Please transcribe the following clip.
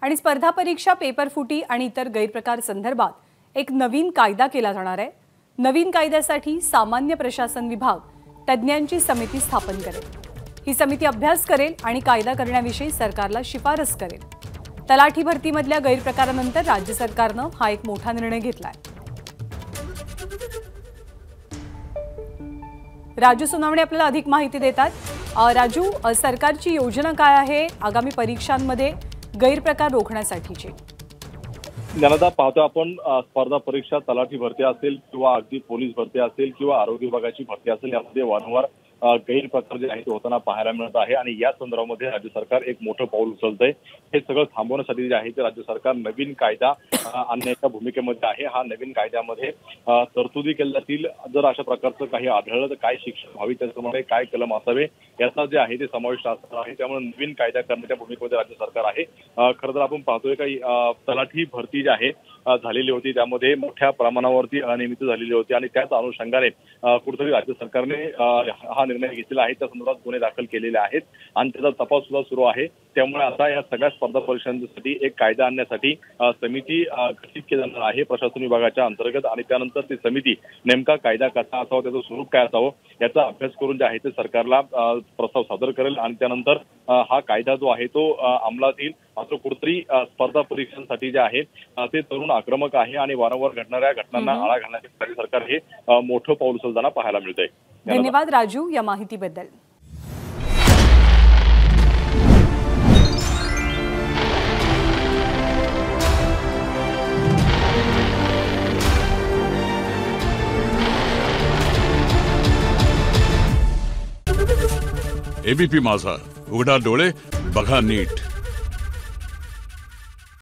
आणि स्पर्धा परीक्षा, पेपर फुटी आणि इतर गैरप्रकार संदर्भात एक नवीन कायदा केला जाणार आहे। नवीन कायद्यासाठी सामान्य प्रशासन विभाग तज्ञांची समिती स्थापन करेल। ही समिती अभ्यास करेल आणि कायदा करण्याविषयी सरकारला शिफारस करेल। तलाठी भरतीमधल्या गैरप्रकारानंतर राज्य सरकारनं हा एक मोठा निर्णय घेतलाय। राजू सोनावणे आपल्याला अधिक माहिती देतात। राजू, सरकारची योजना काय आहे आगामी परीक्षांमध्ये गैरप्रकार रोखण्यासाठीची? जनता पाहतो आपण स्पर्धा परीक्षा, तलाठी भरती असेल किंवा अगदी पोलीस भरती असेल किंवा आरोग्य विभागाची भरती असेल, यामध्ये वारंवार गैरप्रकार जे आहे ते होताना पाहायला मिळत आहे। आणि या संदर्भामध्ये राज्य सरकार एक मोठं पाऊल उचलतंय। हे सगळं थांबवण्यासाठी जे आहे ते राज्य सरकार नवीन कायदा आणण्याच्या भूमिकेमध्ये आहे। हा नवीन कायद्यामध्ये तरतुदी केल्या जातील। जर अशा प्रकारचं काही आढळलं तर काय शिक्षा व्हावी, त्याच्यामध्ये काय कलम असावे, याचा जे आहे ते समावेश असणार आहे। त्यामुळे नवीन कायदा करण्याच्या भूमिकेमध्ये राज्य सरकार आहे। खरं तर आपण पाहतोय काही तलाठी भरती जी आहे झालेली होती, त्यामध्ये मोठ्या प्रमाणावरती अनियमित झालेली होती आणि त्याच अनुषंगाने कुठेतरी राज्य सरकारने हा निर्णय घेतलेला आहे। त्या संदर्भात गुन्हे दाखल केलेले आहेत आणि त्याचा तपास सुद्धा सुरू आहे। त्यामुळे आता या सगळ्या स्पर्धा परीक्षांसाठी एक कायदा आणण्यासाठी समिती गठीत केली जाणार आहे प्रशासन विभागाच्या अंतर्गत। आणि त्यानंतर ती समिती नेमका कायदा कसा असावा, त्याचं स्वरूप काय असावं, याचा अभ्यास करून जे आहे ते सरकारला प्रस्ताव सादर करेल आणि त्यानंतर हा कायदा जो आहे तो अंमलात येईल। मात्र कुठेतरी स्पर्धा परीक्षांसाठी जे आहे ते तरुण आक्रमक आहे आणि वारंवार घडणाऱ्या घटनांना आळा घालण्यासाठी राज्य सरकार हे मोठं पाऊल उचलताना पाहायला मिळतंय। धन्यवाद राजू या माहितीबद्दल। एबीपी माझा, उघडा डोळे बघा नीट।